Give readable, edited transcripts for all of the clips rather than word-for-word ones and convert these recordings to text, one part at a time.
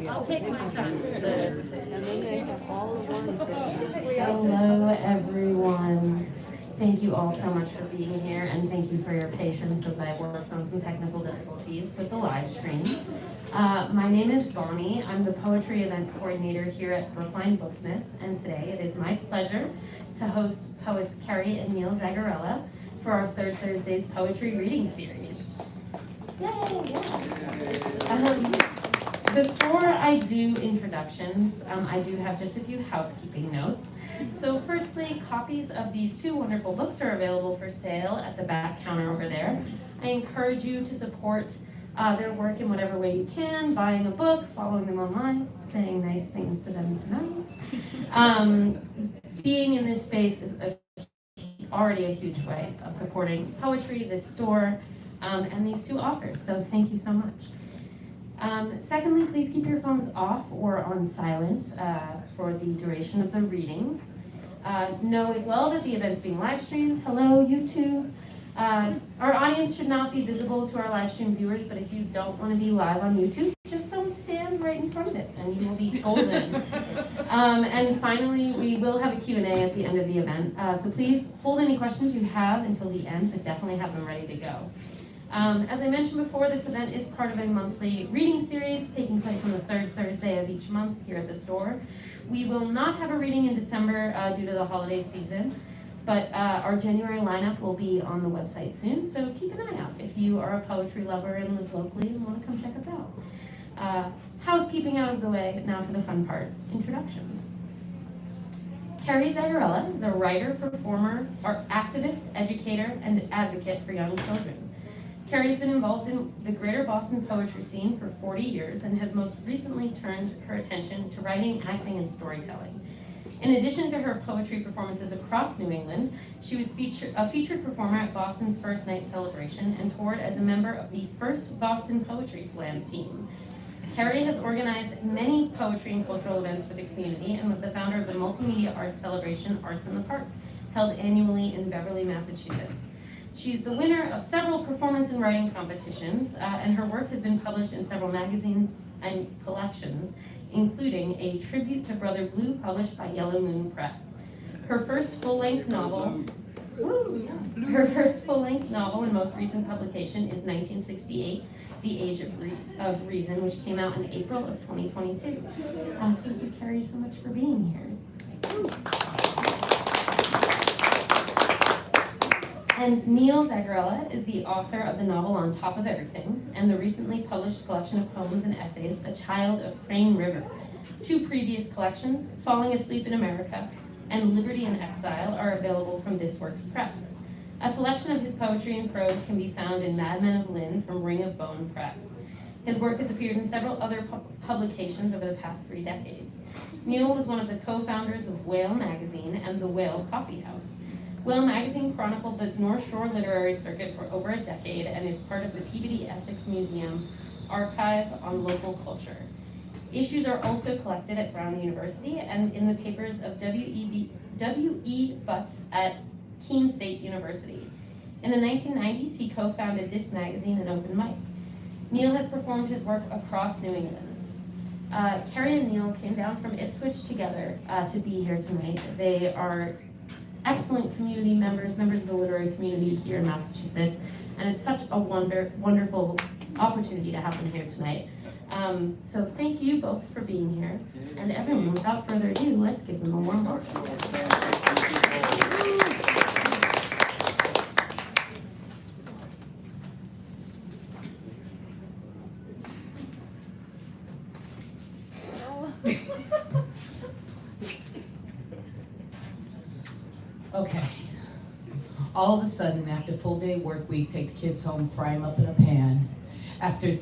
I'll take my time. And then they have all the ones that. Hello, everyone. Thank you all so much for being here, and thank you for your patience as I worked on some technical difficulties with the live stream. My name is Bonnie. I'm the poetry event coordinator here at Brookline Booksmith, and today it is my pleasure to host poets Kerry and Neal Zagarella for our Third Thursday's Poetry Reading Series. Yay! Before I do introductions, I do have just a few housekeeping notes. So firstly, copies of these two wonderful books are available for sale at the back counter over there. I encourage you to support their work in whatever way you can, buying a book, following them online, saying nice things to them tonight. Being in this space is already a huge way of supporting poetry, this store, and these two authors, so thank you so much. Secondly, please keep your phones off or on silent for the duration of the readings. Know as well that the event's being live streamed. Hello, YouTube. Our audience should not be visible to our live stream viewers, but if you don't want to be live on YouTube, just don't stand right in front of it and you will be golden. And finally, we will have a Q&A at the end of the event. So please hold any questions you have until the end, but definitely have them ready to go. As I mentioned before, this event is part of a monthly reading series taking place on the third Thursday of each month here at the store. We will not have a reading in December due to the holiday season, but our January lineup will be on the website soon, so keep an eye out if you are a poetry lover and live locally and want to come check us out. Housekeeping out of the way, now for the fun part, introductions. Kerry Zagarella is a writer, performer, activist, educator, and advocate for young children. Kerry's been involved in the greater Boston poetry scene for 40 years and has most recently turned her attention to writing, acting, and storytelling. In addition to her poetry performances across New England, she was a featured performer at Boston's First Night Celebration and toured as a member of the first Boston Poetry Slam team. Kerry has organized many poetry and cultural events for the community and was the founder of the multimedia arts celebration Arts in the Park, held annually in Beverly, Massachusetts. She's the winner of several performance and writing competitions, and her work has been published in several magazines and collections, including a tribute to Brother Blue published by Yellow Moon Press. Her first full-length novel and most recent publication is 1968, The Age of Reason, which came out in April of 2022. Thank you, Kerry, so much for being here. And Neal Zagarella is the author of the novel On Top of Everything and the recently published collection of poems and essays, A Child of Crane River. Two previous collections, Falling Asleep in America and Liberty in Exile, are available from This Works Press. A selection of his poetry and prose can be found in Madmen of Lynn from Ring of Bone Press. His work has appeared in several other publications over the past 3 decades. Neal was one of the co-founders of Whale Magazine and the Whale Coffee House. Whale Magazine chronicled the North Shore literary circuit for over a decade and is part of the Peabody Essex Museum archive on local culture. Issues are also collected at Brown University and in the papers of W.E. Butts at Keene State University. In the 1990s, he co-founded This Magazine and Open Mic. Neal has performed his work across New England. Kerry and Neal came down from Ipswich together to be here tonight. They are excellent community members of the literary community here in Massachusetts, and it's such a wonderful opportunity to have them here tonight. So thank you both for being here, and everyone, without further ado, let's give them a warm welcome. Okay. All of a sudden, after full day work week, take the kids home, fry them up in a pan. After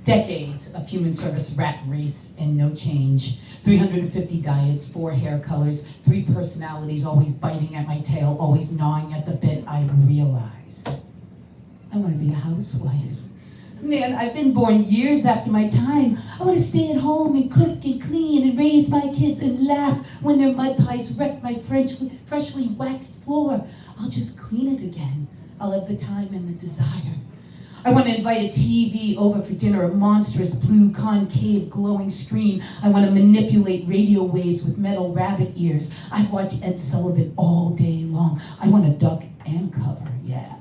decades of human service rat race and no change, 350 diets, 4 hair colors, 3 personalities, always biting at my tail, always gnawing at the bit, I realized I want to be a housewife. Man, I've been born years after my time. I want to stay at home and cook and clean and raise my kids and laugh when their mud pies wreck my freshly waxed floor. I'll just clean it again. I'll have the time and the desire. I want to invite a TV over for dinner, a monstrous blue concave glowing screen. I want to manipulate radio waves with metal rabbit ears. I watch Ed Sullivan all day long. I want to duck and cover, yeah.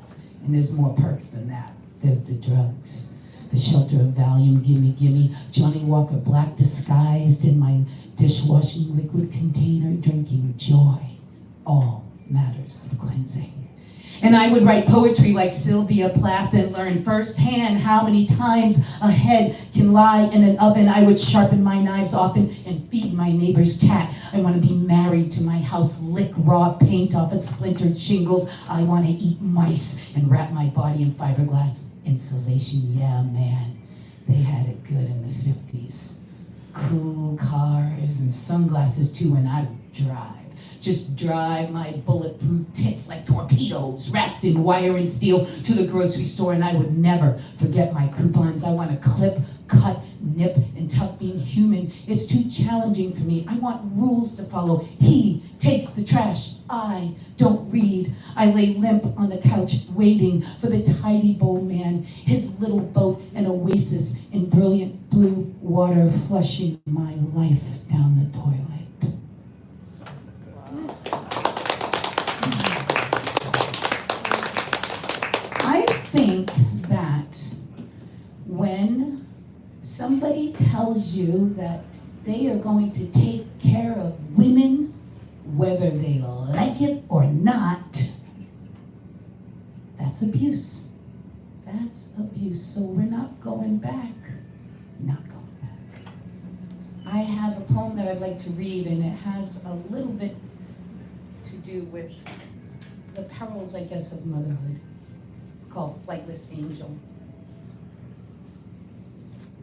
And there's more perks than that. There's the drugs, the shelter of Valium, gimme, Johnny Walker Black disguised in my dishwashing liquid container, drinking joy, all matters of cleansing. And I would write poetry like Sylvia Plath and learn firsthand how many times a head can lie in an oven. I would sharpen my knives often and feed my neighbor's cat. I want to be married to my house, lick raw paint off of splintered shingles. I want to eat mice and wrap my body in fiberglass insulation. Yeah, man, they had it good in the 50s. Cool cars and sunglasses too, and I would drive. Just drive my bulletproof tits like torpedoes wrapped in wire and steel to the grocery store, and I would never forget my coupons. I want to clip, cut, nip, and tuck. Being human, it's too challenging for me. I want rules to follow. He takes the trash. I don't read. I lay limp on the couch waiting for the tidy bowl man, his little boat, an oasis in brilliant blue water flushing my life down the toilet. I think that when somebody tells you that they are going to take care of women, whether they like it or not, that's abuse. That's abuse. So we're not going back. Not going back. I have a poem that I'd like to read, and it has a little bit to do with the perils, I guess, of motherhood. Called Flightless Angel.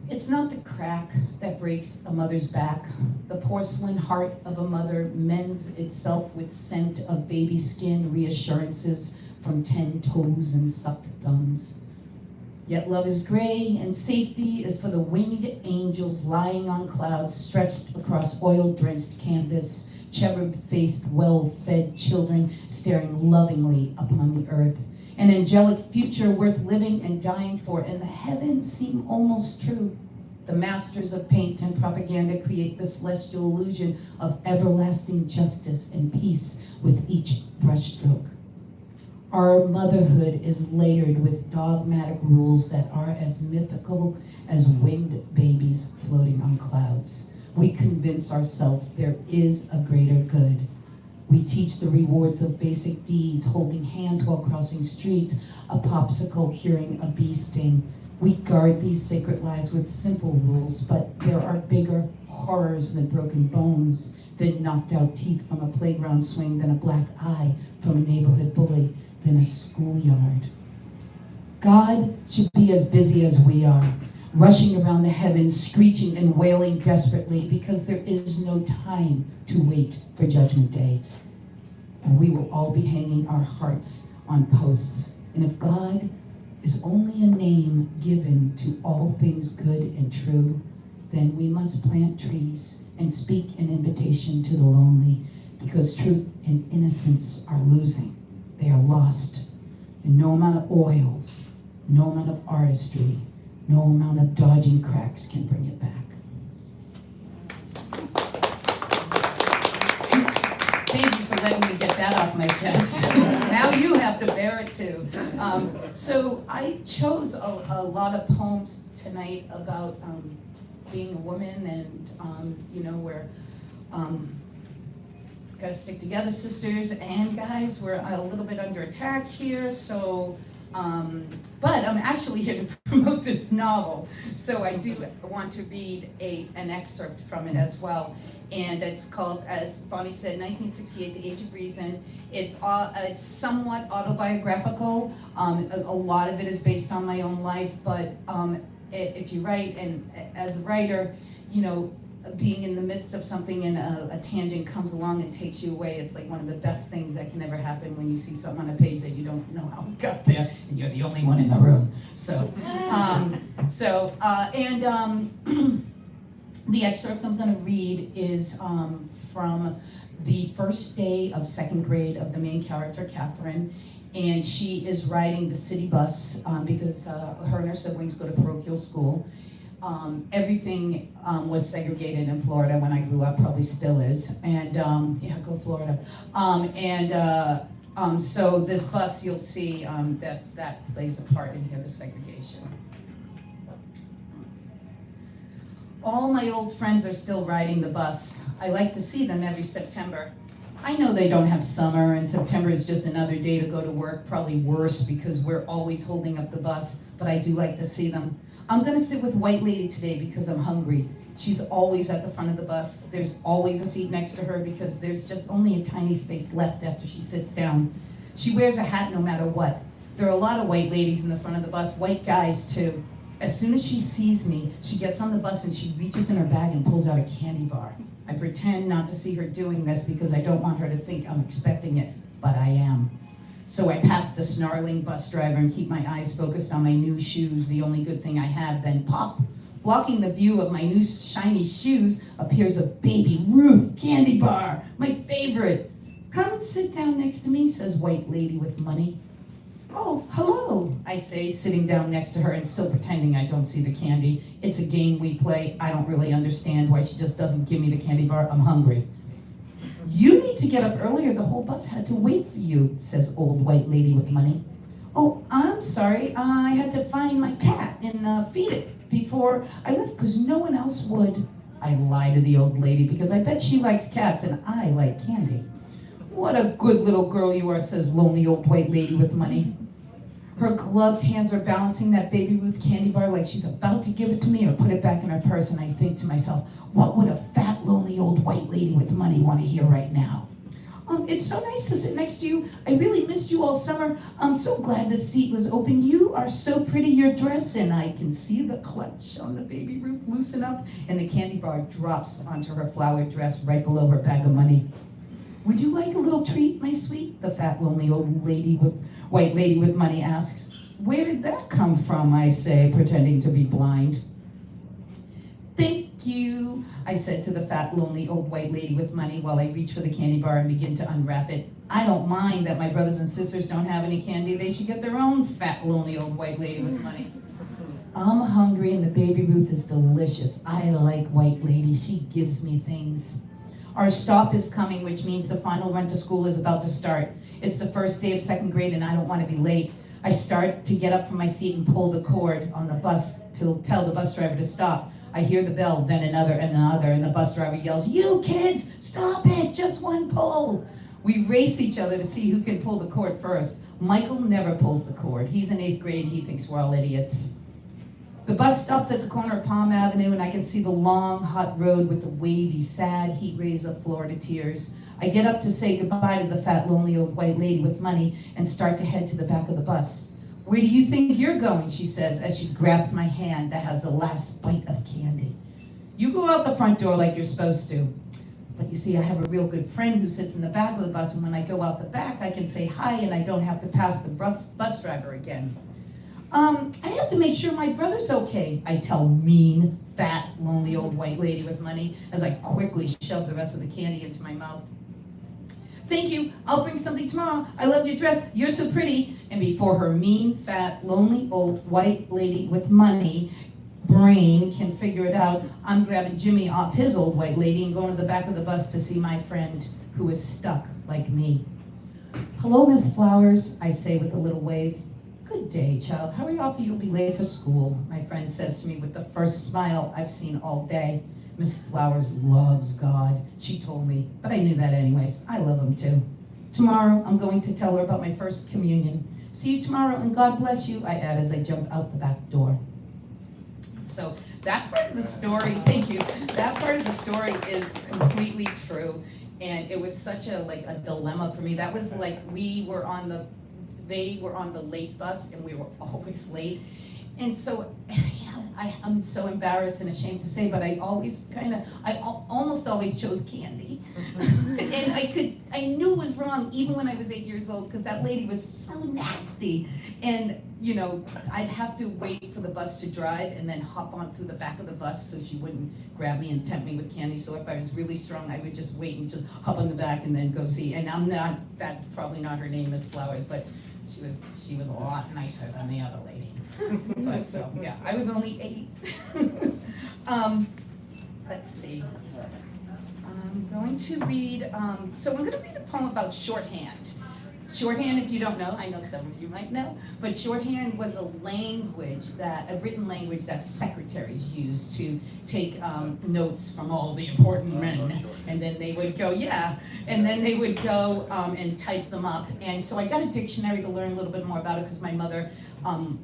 It's not the crack that breaks a mother's back. The porcelain heart of a mother mends itself with scent of baby skin, reassurances from 10 toes and sucked thumbs. Yet love is gray, and safety is for the winged angels lying on clouds stretched across oil-drenched canvas, cherub-faced, well-fed children staring lovingly upon the earth. An angelic future worth living and dying for, and the heavens seem almost true. The masters of paint and propaganda create the celestial illusion of everlasting justice and peace with each brushstroke. Our motherhood is layered with dogmatic rules that are as mythical as winged babies floating on clouds. We convince ourselves there is a greater good. We teach the rewards of basic deeds, holding hands while crossing streets, a popsicle curing a bee sting. We guard these sacred lives with simple rules, but there are bigger horrors than broken bones, than knocked out teeth from a playground swing, than a black eye from a neighborhood bully, than a schoolyard. God should be as busy as we are, rushing around the heavens, screeching and wailing desperately, because there is no time to wait for Judgment Day. And we will all be hanging our hearts on posts. And if God is only a name given to all things good and true, then we must plant trees and speak an invitation to the lonely, because truth and innocence are losing. They are lost. And no amount of oils, no amount of artistry, no amount of dodging cracks can bring it back. Thank you for letting me get that off my chest. Now you have to bear it too. So I chose a lot of poems tonight about being a woman, and we're gotta stick together, sisters and guys. We're a little bit under attack here, so but I'm actually here to promote this novel, so I do want to read an excerpt from it as well. And it's called, as Bonnie said, 1968, The Age of Reason. It's somewhat autobiographical. A lot of it is based on my own life, but if you write, and as a writer, being in the midst of something and a tangent comes along and takes you away. It's like one of the best things that can ever happen when you see something on a page that you don't know how it got there, and you're the only one in the room. So, the excerpt I'm going to read is from the first day of second grade of the main character, Catherine, and she is riding the city bus because her and her siblings go to parochial school. Everything was segregated in Florida when I grew up, probably still is, and yeah, go Florida. So this bus, you'll see that plays a part in here, the segregation. All my old friends are still riding the bus. I like to see them every September. I know they don't have summer, and September is just another day to go to work, probably worse because we're always holding up the bus, but I do like to see them. I'm gonna sit with White Lady today because I'm hungry. She's always at the front of the bus. There's always a seat next to her because there's just only a tiny space left after she sits down. She wears a hat no matter what. There are a lot of white ladies in the front of the bus, white guys too. As soon as she sees me, she gets on the bus and she reaches in her bag and pulls out a candy bar. I pretend not to see her doing this because I don't want her to think I'm expecting it, but I am. So I pass the snarling bus driver and keep my eyes focused on my new shoes, the only good thing I have, then pop. Blocking the view of my new shiny shoes appears a Baby Ruth candy bar, my favorite. Come and sit down next to me, says White Lady with money. Oh, hello, I say, sitting down next to her and still pretending I don't see the candy. It's a game we play. I don't really understand why she just doesn't give me the candy bar. I'm hungry. You need to get up earlier. The whole bus had to wait for you, says old White Lady with money. Oh, I'm sorry. I had to find my cat and feed it before I left because no one else would. I lie to the old lady because I bet she likes cats and I like candy. What a good little girl you are, says lonely old White Lady with money. Her gloved hands are balancing that Baby Ruth candy bar like she's about to give it to me or put it back in her purse, and I think to myself, what would a fat, lonely old white lady with money want to hear right now? It's so nice to sit next to you. I really missed you all summer. I'm so glad the seat was open. You are so pretty, your dress, and I can see the clutch on the Baby Ruth loosen up, and the candy bar drops onto her flowered dress right below her bag of money. Would you like a little treat, my sweet? The fat, lonely old lady with White Lady with money asks. Where did that come from, I say, pretending to be blind. Thank you, I said to the fat, lonely old White Lady with money while I reach for the candy bar and begin to unwrap it. I don't mind that my brothers and sisters don't have any candy. They should get their own fat, lonely old White Lady with money. I'm hungry and the Baby Ruth is delicious. I like White Lady. She gives me things. Our stop is coming, which means the final run to school is about to start. It's the first day of second grade and I don't want to be late. I start to get up from my seat and pull the cord on the bus to tell the bus driver to stop. I hear the bell, then another and another, and the bus driver yells, "You kids, stop it, just one pull." We race each other to see who can pull the cord first. Michael never pulls the cord. He's in 8th grade and he thinks we're all idiots. The bus stops at the corner of Palm Avenue and I can see the long, hot road with the wavy, sad heat rays of Florida tears. I get up to say goodbye to the fat, lonely old white lady with money and start to head to the back of the bus. Where do you think you're going, she says as she grabs my hand that has the last bite of candy. You go out the front door like you're supposed to. But you see, I have a real good friend who sits in the back of the bus, and when I go out the back, I can say hi and I don't have to pass the bus driver again. I have to make sure my brother's okay, I tell mean, fat, lonely old white lady with money as I quickly shove the rest of the candy into my mouth. Thank you, I'll bring something tomorrow. I love your dress, you're so pretty. And before her mean, fat, lonely old white lady with money brain can figure it out, I'm grabbing Jimmy off his old white lady and going to the back of the bus to see my friend who is stuck like me. Hello, Miss Flowers, I say with a little wave. Good day, child. Hurry off or you'll be late for school, my friend says to me with the first smile I've seen all day. Miss Flowers loves God, she told me, but I knew that anyways. I love him too. Tomorrow, I'm going to tell her about my first communion. See you tomorrow, and God bless you, I add as I jump out the back door. So that part of the story, thank you, that part of the story is completely true, and it was such a dilemma for me. That was like they were on the late bus, and we were always late. And so, yeah, I'm so embarrassed and ashamed to say, but I almost always chose candy. And I knew it was wrong even when I was 8 years old, because that lady was so nasty. And, you know, I'd have to wait for the bus to drive and then hop on through the back of the bus so she wouldn't grab me and tempt me with candy. So if I was really strong, I would just wait until hop on the back and then go see. And that's probably not her name, Miss Flowers, but she was a lot nicer than the other lady. But so, yeah, I was only 8. Let's see. I'm going to read, so I'm going to read a poem about shorthand. Shorthand, if you don't know, I know some of you might know, but shorthand was a written language that secretaries used to take notes from all the important men. And then they would go, and then they would go and type them up. And so I got a dictionary to learn a little bit more about it, because my mother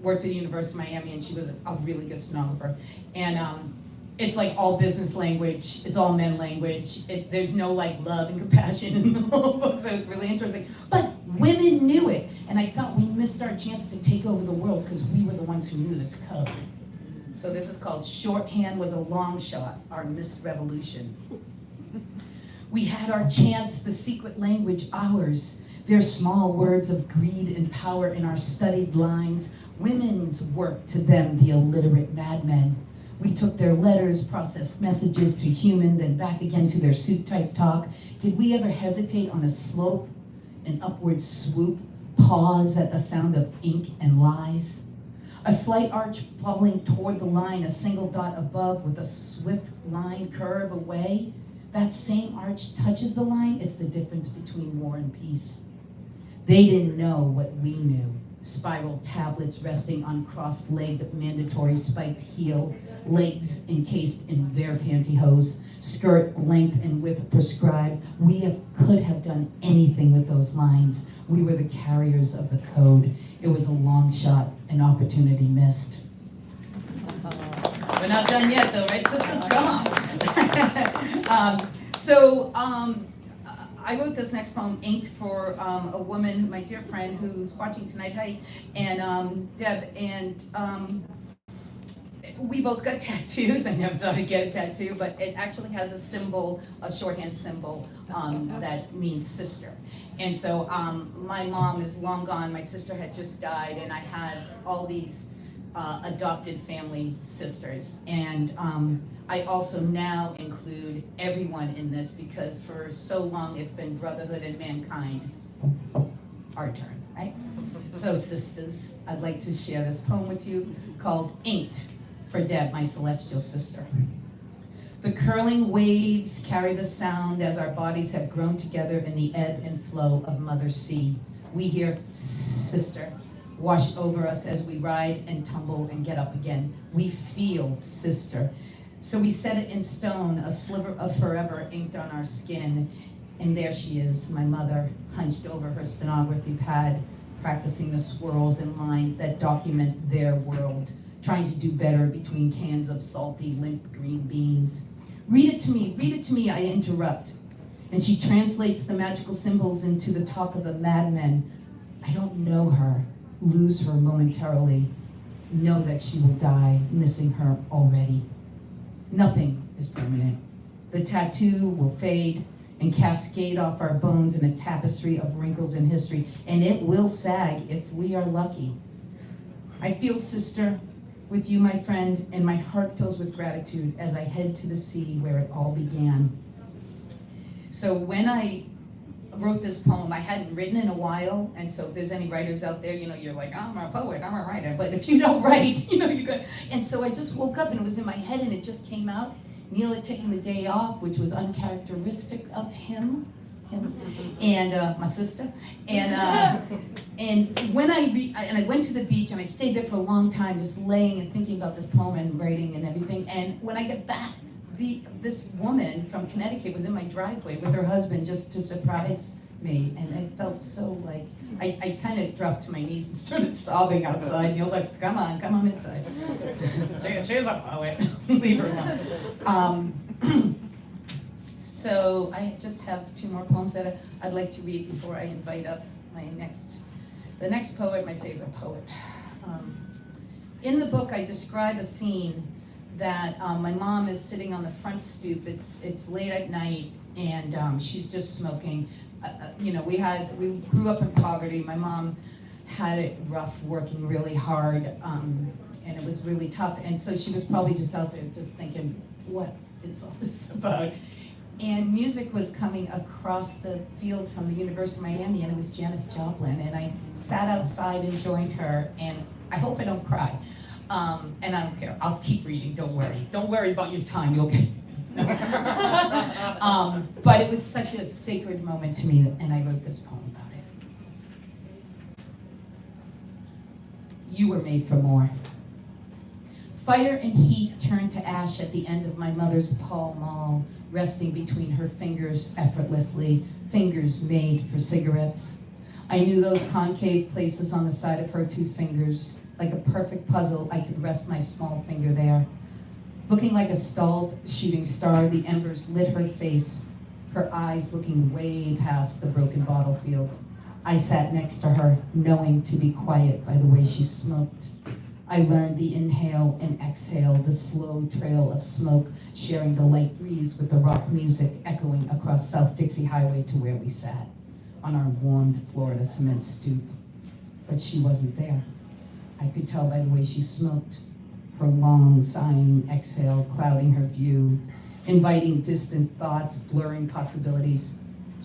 worked at the University of Miami, and she was a really good stenographer. And it's like all business language, it's all men language. There's no like love and compassion in the whole book, so it's really interesting. But women knew it, and I thought we missed our chance to take over the world because we were the ones who knew this code. So this is called Shorthand Was a Long Shot, Our Missed Revolution. We had our chance, the secret language ours. Their small words of greed and power in our studied lines. Women's work to them, the illiterate madmen. We took their letters, processed messages to human, then back again to their suit-type talk. Did we ever hesitate on a slope, an upward swoop, pause at the sound of ink and lies? A slight arch falling toward the line, a single dot above with a swift line curve away. That same arch touches the line, it's the difference between war and peace. They didn't know what we knew. Spiral tablets resting on crossed-legged, mandatory spiked heel, legs encased in their pantyhose, skirt length and width prescribed. We could have done anything with those lines. We were the carriers of the code. It was a long shot, an opportunity missed. We're not done yet though, right, sisters? Come on. I wrote this next poem, Inked, for a woman, my dear friend, who's watching tonight, hi, and Deb, and we both got tattoos. I never thought I'd get a tattoo, but it actually has a symbol, a shorthand symbol, that means sister. And so my mom is long gone, my sister had just died, and I had all these adopted family sisters. And I also now include everyone in this, because for so long it's been brotherhood and mankind. Our turn, right? So sisters, I'd like to share this poem with you called Inked, for Deb, my celestial sister. The curling waves carry the sound as our bodies have grown together in the ebb and flow of Mother Sea. We hear sister wash over us as we ride and tumble and get up again. We feel sister. So we set it in stone, a sliver of forever inked on our skin. And there she is, my mother, hunched over her stenography pad, practicing the swirls and lines that document their world, trying to do better between cans of salty, limp green beans. Read it to me, I interrupt. And she translates the magical symbols into the talk of a madman. I don't know her, lose her momentarily, know that she will die, missing her already. Nothing is permanent. The tattoo will fade and cascade off our bones in a tapestry of wrinkles in history, and it will sag if we are lucky. I feel sister with you, my friend, and my heart fills with gratitude as I head to the sea where it all began. So when I wrote this poem, I hadn't written in a while, and so if there's any writers out there, you know, you're like, I'm a poet, I'm a writer, but if you don't write, you know, you're good. And so I just woke up and it was in my head and it just came out. Neil had taken the day off, which was uncharacteristic of him and my sister. And when I went to the beach and I stayed there for a long time, just laying and thinking about this poem and writing and everything. And when I get back, this woman from Connecticut was in my driveway with her husband just to surprise me, and I felt so like, I kind of dropped to my knees and started sobbing outside, and he was like, come on inside. She's a poet, leave her alone. So I just have two more poems that I'd like to read before I invite up the next poet, my favorite poet. in the book, I describe a scene that my mom is sitting on the front stoop. It's late at night, and she's just smoking. You know, we grew up in poverty. My mom had it rough, working really hard, and it was really tough. And so she was probably just out there just thinking, what is all this about? And music was coming across the field from the University of Miami, and it was Janis Joplin. And I sat outside and joined her, and I hope I don't cry. And I don't care. I'll keep reading. Don't worry. Don't worry about your time. You'll get. But it was such a sacred moment to me, and I wrote this poem about it. You were made for more. Fire and heat turned to ash at the end of my mother's Pall Mall, resting between her fingers effortlessly, fingers made for cigarettes. I knew those concave places on the side of her two fingers. Like a perfect puzzle, I could rest my small finger there. Looking like a stalled shooting star, the embers lit her face, her eyes looking way past the broken bottle field. I sat next to her, knowing to be quiet by the way she smoked. I learned the inhale and exhale, the slow trail of smoke, sharing the light breeze with the rock music echoing across South Dixie Highway to where we sat, on our warmed Florida cement stoop. But she wasn't there. I could tell by the way she smoked, her long, sighing exhale clouding her view, inviting distant thoughts, blurring possibilities.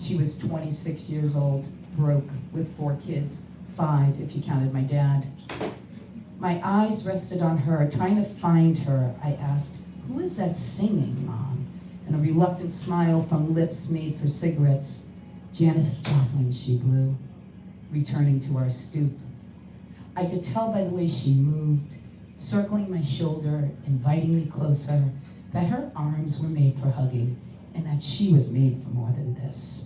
She was 26 years old, broke, with 4 kids, 5 if you counted my dad. My eyes rested on her, trying to find her. I asked, "Who is that singing, Mom?" And a reluctant smile from lips made for cigarettes. Janis Joplin, she blew, returning to our stoop. I could tell by the way she moved, circling my shoulder, inviting me closer, that her arms were made for hugging, and that she was made for more than this.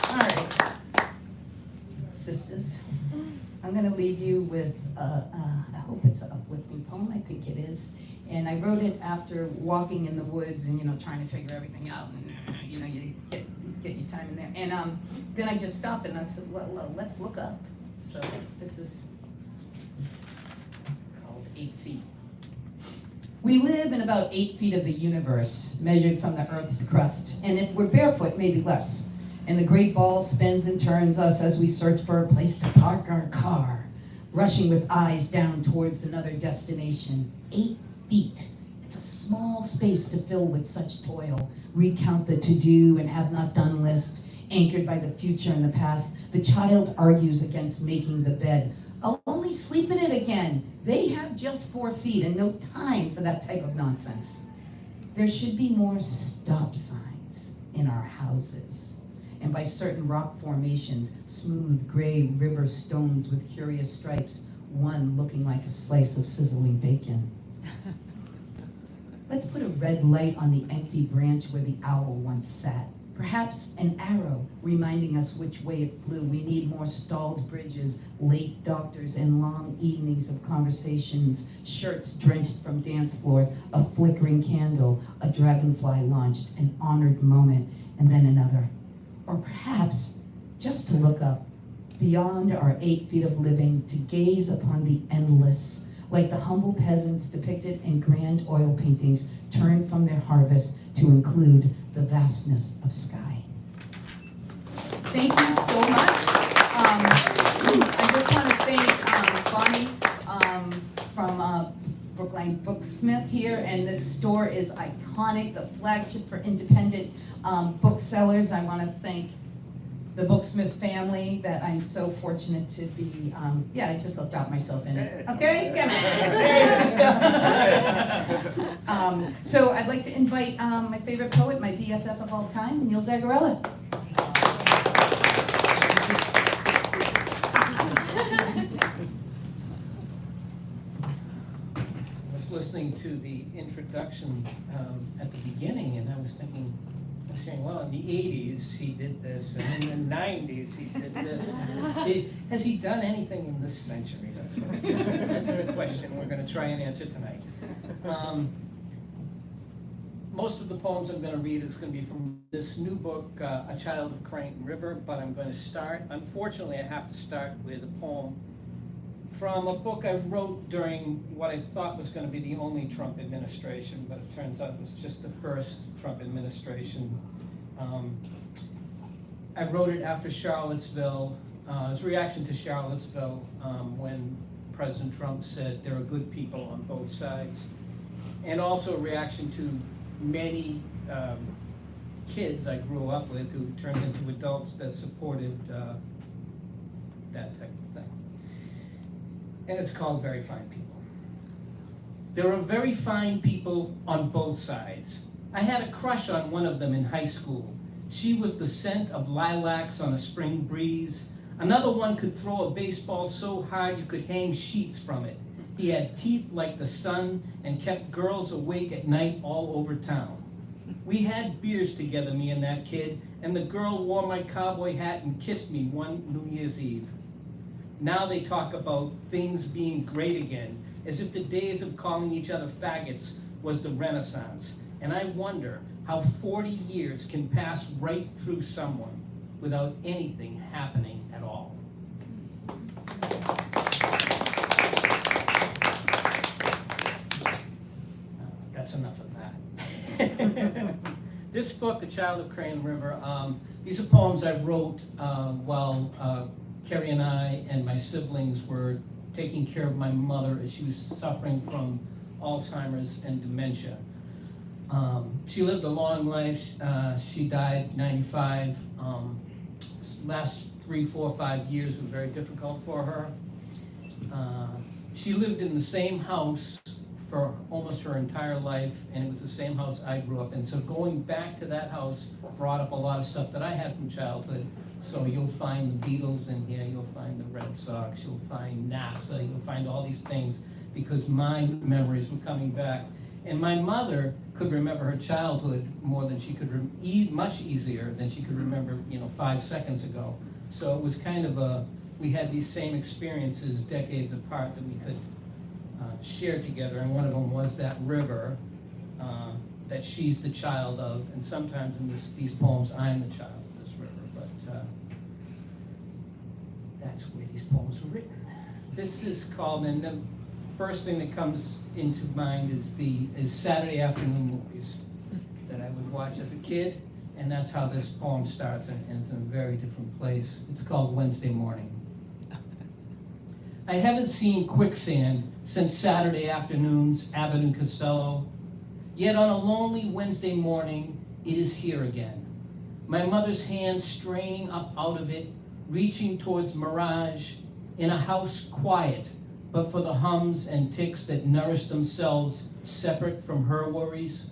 All right, sisters, I'm gonna leave you with, I hope it's an uplifting poem, I think it is. And I wrote it after walking in the woods and, trying to figure everything out. And, you get your time in there. And then I just stopped and I said, well, let's look up. So this is called 8 feet. We live in about 8 feet of the universe, measured from the Earth's crust. And if we're barefoot, maybe less. And the great ball spins and turns us as we search for a place to park our car, rushing with eyes down towards another destination. 8 feet. It's a small space to fill with such toil. Recount the to-do and have-not-done list, anchored by the future and the past. The child argues against making the bed. I'll only sleep in it again. They have just 4 feet and no time for that type of nonsense. There should be more stop signs in our houses. And by certain rock formations, smooth gray river stones with curious stripes, one looking like a slice of sizzling bacon. Let's put a red light on the empty branch where the owl once sat. Perhaps an arrow reminding us which way it flew. We need more stalled bridges, late doctors, and long evenings of conversations, shirts drenched from dance floors, a flickering candle, a dragonfly launched, an honored moment, and then another. Or perhaps just to look up, beyond our 8 feet of living, to gaze upon the endless, like the humble peasants depicted in grand oil paintings turned from their harvest to include the vastness of sky. Thank you so much. I just want to thank Bonnie from Brookline Booksmith here, and this store is iconic, the flagship for independent booksellers. I want to thank the Booksmith family that I'm so fortunate to be, I just adopt myself in it. Okay, come on. So I'd like to invite my favorite poet, my BFF of all time, Neal Zagarella. I was listening to the introduction at the beginning, and I was thinking, saying, well, in the 80s he did this, and in the 90s he did this. Has he done anything in this century? That's the question we're going to try and answer tonight. most of the poems I'm going to read is going to be from this new book, A Child of Cranton River, but I'm going to start, unfortunately I have to start with a poem from a book I wrote during what I thought was going to be the only Trump administration, but it turns out it was just the first Trump administration. I wrote it after Charlottesville. It was a reaction to Charlottesville when President Trump said there are good people on both sides, and also a reaction to many kids I grew up with who turned into adults that supported that type of thing. And it's called Very Fine People. There are very fine people on both sides. I had a crush on one of them in high school. She was the scent of lilacs on a spring breeze. Another one could throw a baseball so hard you could hang sheets from it. He had teeth like the sun and kept girls awake at night all over town. We had beers together, me and that kid, and the girl wore my cowboy hat and kissed me one New Year's Eve. Now they talk about things being great again, as if the days of calling each other faggots was the Renaissance. And I wonder how 40 years can pass right through someone without anything happening at all. That's enough of that. This book, A Child of Cranton River, these are poems I wrote while Kerry and I and my siblings were taking care of my mother as she was suffering from Alzheimer's and dementia. She lived a long life. She died 95. Last 3, 4, 5 years were very difficult for her. She lived in the same house for almost her entire life, and it was the same house I grew up in. So going back to that house brought up a lot of stuff that I had from childhood. So you'll find the Beatles in here, you'll find the Red Sox, you'll find NASA, you'll find all these things because my memories were coming back. And my mother could remember her childhood more than she could, much easier than she could remember, 5 seconds ago. So it was kind of we had these same experiences decades apart that we could share together. And one of them was that river that she's the child of. And sometimes in these poems, I'm the child of this river. But that's where these poems were written. This is called, and the first thing that comes into mind is Saturday afternoon movies that I would watch as a kid, and that's how this poem starts, and it's in a very different place. It's called Wednesday Morning. I haven't seen quicksand since Saturday afternoon's Abbott and Costello, yet on a lonely Wednesday morning, it is here again. My mother's hand straining up out of it, reaching towards mirage, in a house quiet, but for the hums and ticks that nourish themselves separate from her worries.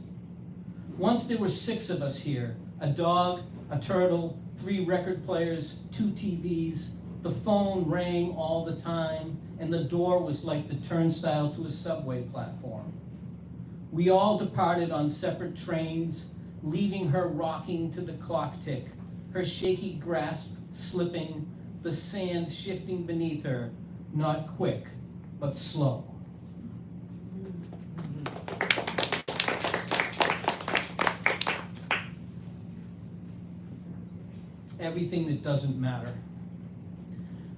Once there were 6 of us here, a dog, a turtle, 3 record players, 2 TVs. The phone rang all the time, and the door was like the turnstile to a subway platform. We all departed on separate trains, leaving her rocking to the clock tick, her shaky grasp slipping, the sand shifting beneath her, not quick, but slow. Everything that doesn't matter.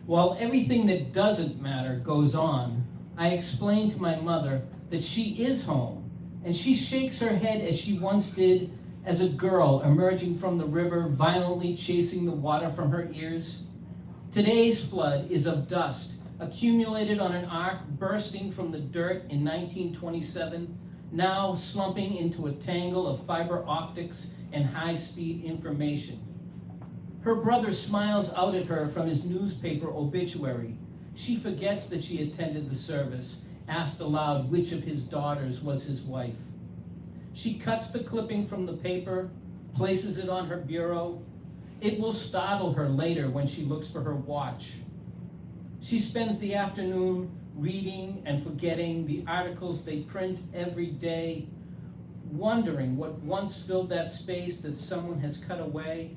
While everything that doesn't matter goes on, I explain to my mother that she is home, and she shakes her head as she once did as a girl emerging from the river, violently chasing the water from her ears. Today's flood is of dust, accumulated on an ark bursting from the dirt in 1927, now slumping into a tangle of fiber optics and high-speed information. Her brother smiles out at her from his newspaper obituary. She forgets that she attended the service, asked aloud which of his daughters was his wife. She cuts the clipping from the paper, places it on her bureau. It will startle her later when she looks for her watch. She spends the afternoon reading and forgetting the articles they print every day, wondering what once filled that space that someone has cut away,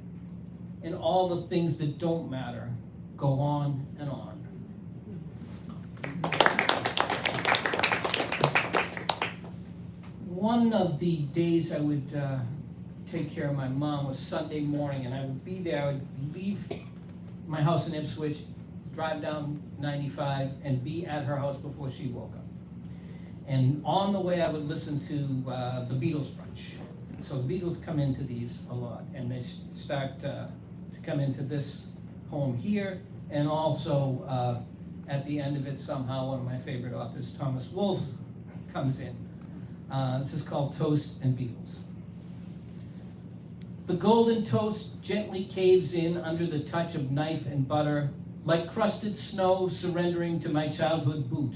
and all the things that don't matter go on and on. one of the days I would take care of my mom was Sunday morning, and I would be there. I would leave my house in Ipswich, drive down 95, and be at her house before she woke up. And on the way, I would listen to the Beatles brunch. So the Beatles come into these a lot, and they start to come into this home here, and also at the end of it, somehow one of my favorite authors, Thomas Wolfe, comes in. This is called Toast and Beatles. The golden toast gently caves in under the touch of knife and butter, like crusted snow surrendering to my childhood boot.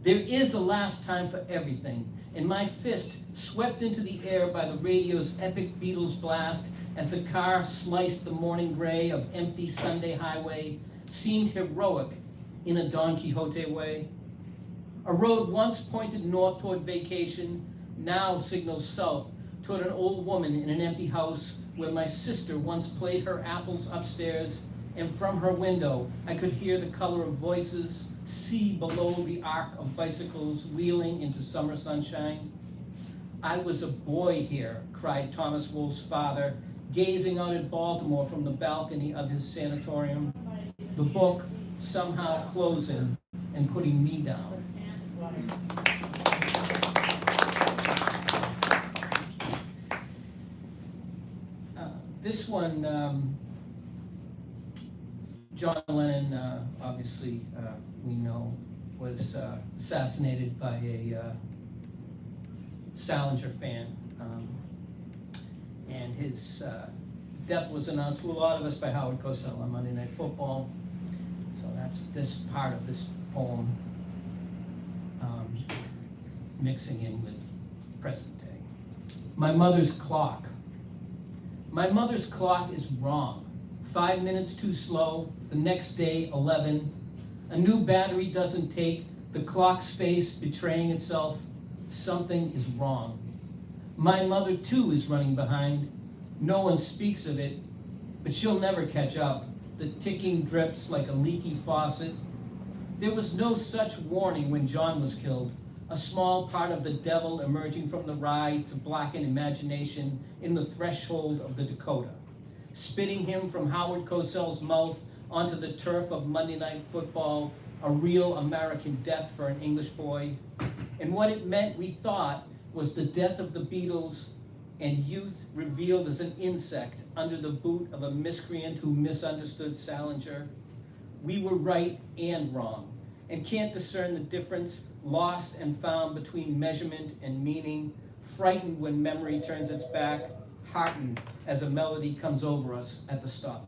There is a last time for everything, and my fist swept into the air by the radio's epic Beatles blast as the car sliced the morning gray of empty Sunday highway, seemed heroic in a Don Quixote way. A road once pointed north toward vacation, now signals south toward an old woman in an empty house where my sister once played her apples upstairs, and from her window I could hear the color of voices, see below the arc of bicycles wheeling into summer sunshine. I was a boy here, cried Thomas Wolfe's father, gazing out at Baltimore from the balcony of his sanatorium, the book somehow closing and putting me down. This one, John Lennon, obviously, we know, was assassinated by a Salinger fan. And his death was announced to a lot of us by Howard Cosell on Monday Night Football. So that's this part of this poem, mixing in with present day. My mother's clock. My mother's clock is wrong. 5 minutes too slow, the next day 11. A new battery doesn't take, the clock's face betraying itself. Something is wrong. My mother too is running behind. No one speaks of it, but she'll never catch up. The ticking drips like a leaky faucet. There was no such warning when John was killed. A small part of the devil emerging from the rye to blacken imagination in the threshold of the Dakota, spitting him from Howard Cosell's mouth onto the turf of Monday Night Football, a real American death for an English boy. And what it meant, we thought, was the death of the Beatles and youth revealed as an insect under the boot of a miscreant who misunderstood Salinger. We were right and wrong, and can't discern the difference, lost and found between measurement and meaning, frightened when memory turns its back, heartened as a melody comes over us at the stoplight.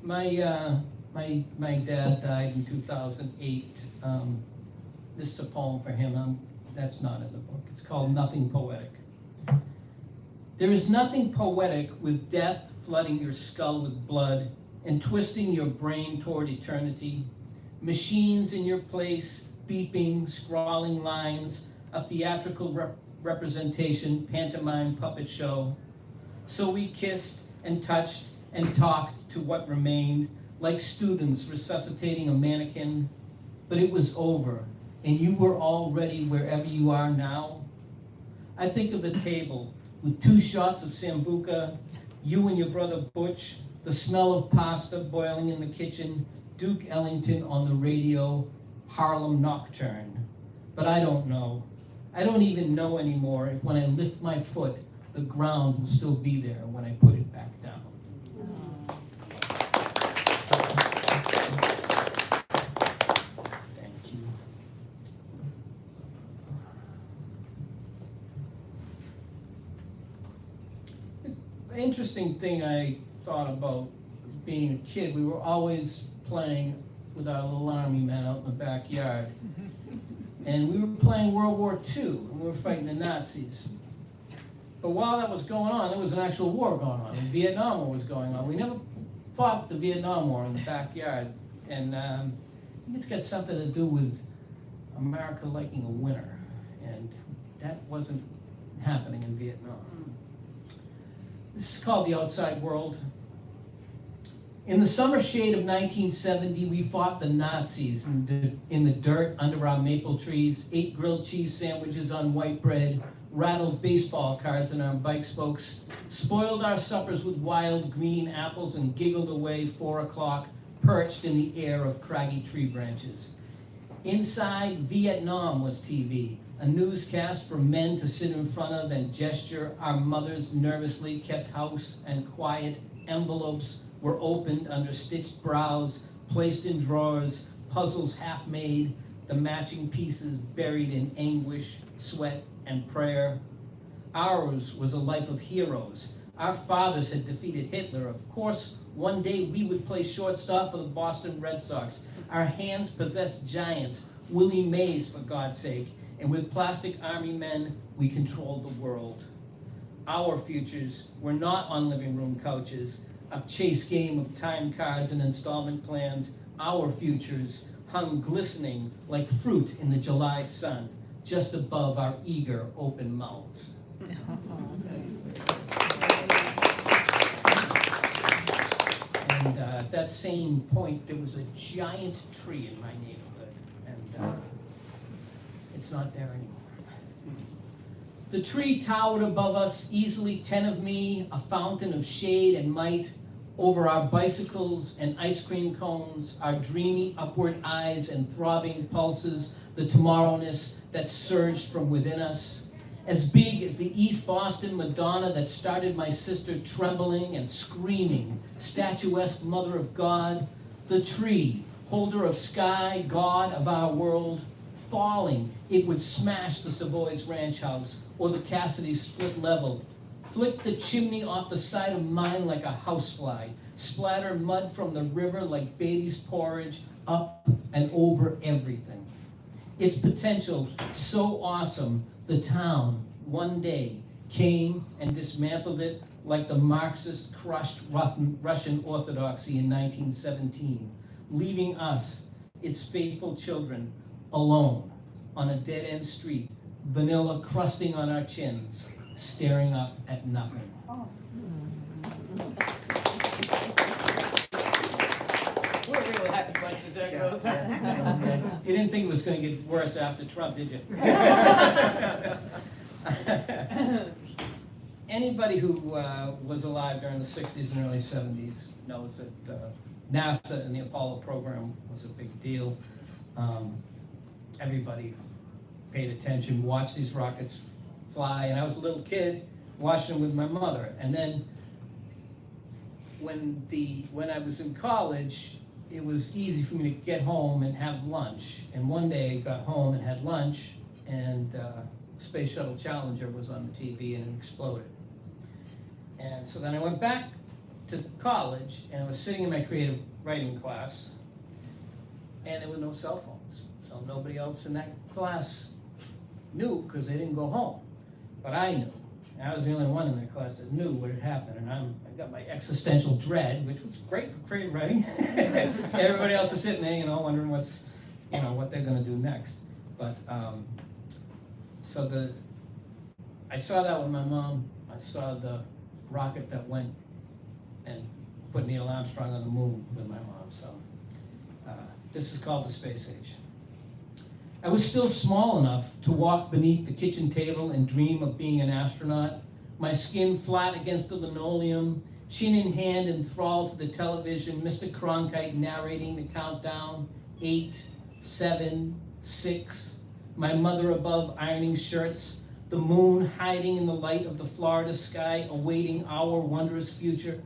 My dad died in 2008. This is a poem for him. That's not in the book. It's called Nothing Poetic. There is nothing poetic with death flooding your skull with blood and twisting your brain toward eternity. Machines in your place, beeping, scrawling lines, a theatrical representation, pantomime puppet show. So we kissed and touched and talked to what remained, like students resuscitating a mannequin, but it was over, and you were already wherever you are now. I think of a table with 2 shots of Sambuca, you and your brother Butch, the smell of pasta boiling in the kitchen, Duke Ellington on the radio, Harlem Nocturne. But I don't know. I don't even know anymore if when I lift my foot, the ground will still be there when I put it back down. Thank you. It's an interesting thing I thought about being a kid. We were always playing with our little army men out in the backyard. And we were playing World War II, and we were fighting the Nazis. But while that was going on, there was an actual war going on. The Vietnam War was going on. We never fought the Vietnam War in the backyard. And I think it's got something to do with America liking a winner. And that wasn't happening in Vietnam. This is called The Outside World. In the summer shade of 1970, we fought the Nazis in the dirt under our maple trees, ate grilled cheese sandwiches on white bread, rattled baseball cards in our bike spokes, spoiled our suppers with wild green apples, and giggled away 4 o'clock, perched in the air of craggy tree branches. Inside, Vietnam was TV, a newscast for men to sit in front of and gesture. Our mothers nervously kept house, and quiet envelopes were opened under stitched brows, placed in drawers, puzzles half made, the matching pieces buried in anguish, sweat, and prayer. Ours was a life of heroes. Our fathers had defeated Hitler. Of course, one day we would play shortstop for the Boston Red Sox. Our hands possessed giants, Willie Mays for God's sake, and with plastic army men, we controlled the world. Our futures were not on living room couches, a chase game of time cards and installment plans. Our futures hung glistening like fruit in the July sun, just above our eager open mouths. And at that same point, there was a giant tree in my neighborhood, and it's not there anymore. The tree towered above us, easily 10 of me, a fountain of shade and might, over our bicycles and ice cream cones, our dreamy upward eyes and throbbing pulses, the tomorrowness that surged from within us. As big as the East Boston Madonna that started my sister trembling and screaming, statuesque mother of God, the tree, holder of sky, God of our world, falling, it would smash the Savoy's ranch house or the Cassidy split level, flick the chimney off the side of mine like a housefly, splatter mud from the river like baby's porridge up and over everything. Its potential so awesome, the town one day came and dismantled it like the Marxist crushed Russian Orthodoxy in 1917, leaving us, its faithful children, alone on a dead-end street, vanilla crusting on our chins, staring up at nothing. We're agree with happy places, there it goes. You didn't think it was going to get worse after Trump, did you? Anybody who was alive during the 60s and early 70s knows that NASA and the Apollo program was a big deal. Everybody paid attention, watched these rockets fly, and I was a little kid watching them with my mother. And then when I was in college, it was easy for me to get home and have lunch. And one day I got home and had lunch, and Space Shuttle Challenger was on the TV and it exploded. And so then I went back to college, and I was sitting in my creative writing class, and there were no cell phones. So nobody else in that class knew, because they didn't go home. But I knew. I was the only one in that class that knew what had happened, and I got my existential dread, which was great for creative writing. Everybody else is sitting there, wondering what they're going to do next. But I saw that with my mom. I saw the rocket that went and put Neil Armstrong on the moon with my mom. So this is called the space age. I was still small enough to walk beneath the kitchen table and dream of being an astronaut, my skin flat against the linoleum, chin in hand, enthralled to the television, Mr. Cronkite narrating the countdown, 8, 7, 6, my mother above ironing shirts, the moon hiding in the light of the Florida sky, awaiting our wondrous future.